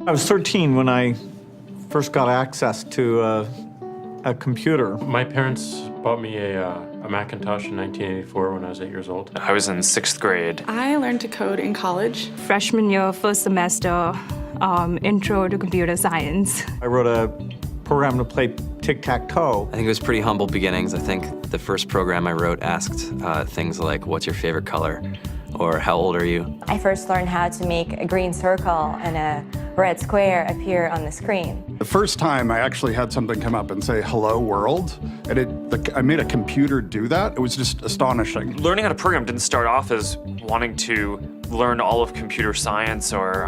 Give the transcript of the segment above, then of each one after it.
I was 13 when I first got access to a computer. My parents bought me a Macintosh in 1984 when I was 8 years old. I was in 6th grade. I learned to code in college. Freshman year, first semester, intro to computer science. I wrote a program to play tic-tac-toe. I think it was pretty humble beginnings. I think the first program I wrote asked things like, what's your favorite color? Or how old are you? I first learned how to make a green circle and a red square appear on the screen. The first time I actually had something come up and say, hello world, and I made a computer do that. It was just astonishing. Learning how to program didn't start off as wanting to learn all of computer science or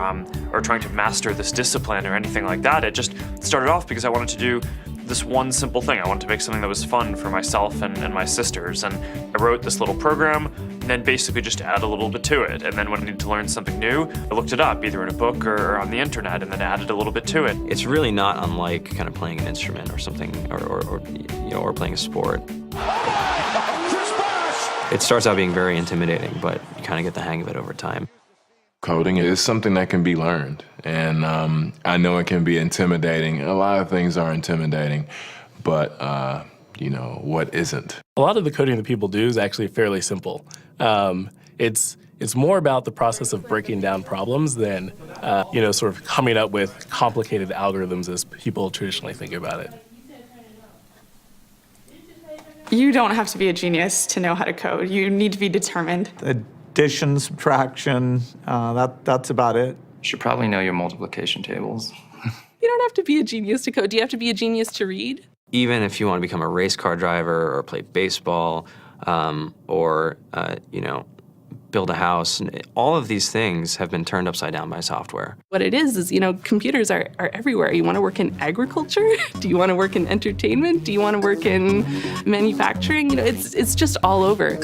trying to master this discipline or anything like that. It just started off because I wanted to do this one simple thing. I wanted to make something that was fun for myself and my sisters. And I wrote this little program and then basically just add a little bit to it. And then when I needed to learn something new, I looked it up either in a book or on the internet and then added a little bit to it. It's really not unlike kind of playing an instrument or something, or playing a sport. It starts out being very intimidating, but you kind of get the hang of it over time. Coding is something that can be learned, and I know it can be intimidating. A lot of things are intimidating, but what isn't? A lot of the coding that people do is actually fairly simple. It's more about the process of breaking down problems than, sort of coming up with complicated algorithms as people traditionally think about it. You don't have to be a genius to know how to code. You need to be determined. Addition, subtraction, that's about it. You should probably know your multiplication tables. You don't have to be a genius to code. Do you have to be a genius to read? Even if you want to become a race car driver or play baseball or build a house, all of these things have been turned upside down by software. What it is, computers are everywhere. You want to work in agriculture? Do you want to work in entertainment? Do you want to work in manufacturing? It's just all over.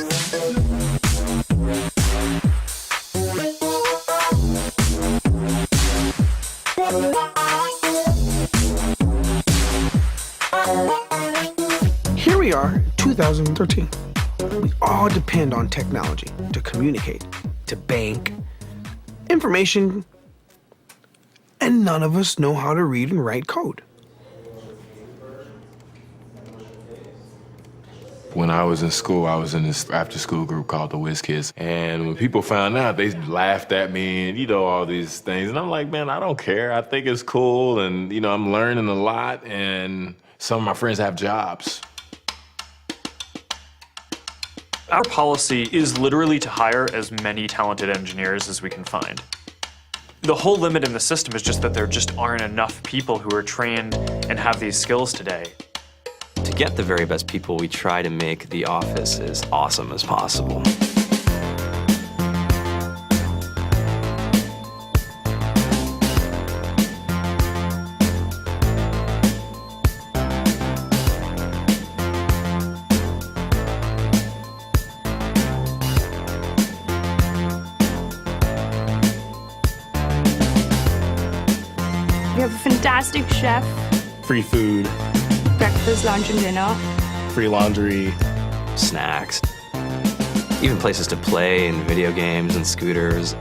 Here we are, 2013. We all depend on technology to communicate, to bank, information, and none of us know how to read and write code. When I was in school, I was in this after-school group called the Whiz Kids. And when people found out, they laughed at me and, all these things. And I'm like, man, I don't care. I think it's cool. And, I'm learning a lot. And some of my friends have jobs. Our policy is literally to hire as many talented engineers as we can find. The whole limit in the system is just that there just aren't enough people who are trained and have these skills today. To get the very best people, we try to make the office as awesome as possible. We have a fantastic chef, Free food, breakfast, lunch, and dinner. free laundry. Snacks, even places to play and video games and scooters.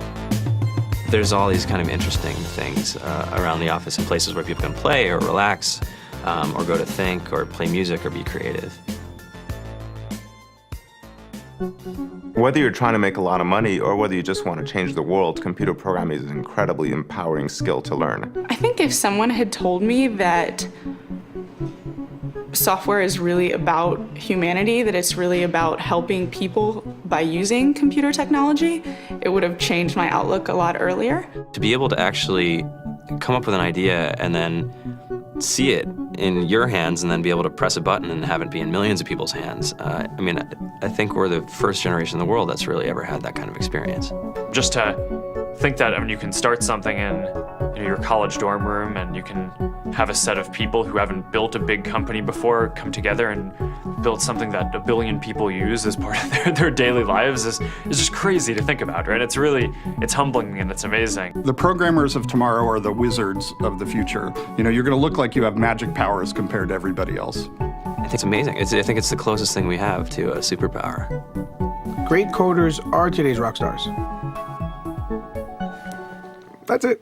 There's all these kind of interesting things around the office and places where people can play or relax or go to think or play music or be creative. Whether you're trying to make a lot of money or whether you just want to change the world, computer programming is an incredibly empowering skill to learn. I think if someone had told me that software is really about humanity, that it's really about helping people by using computer technology, it would have changed my outlook a lot earlier. To be able to actually come up with an idea and then see it in your hands and then be able to press a button and have it be in millions of people's hands. I think we're the first generation in the world that's really ever had that kind of experience. Just to think that you can start something in your college dorm room and you can have a set of people who haven't built a big company before come together and build something that 1 billion people use as part of their daily lives is just crazy to think about, right? It's humbling and it's amazing. The programmers of tomorrow are the wizards of the future. You're going to look like you have magic powers compared to everybody else. I think it's amazing. I think it's the closest thing we have to a superpower. Great coders are today's rock stars. That's it.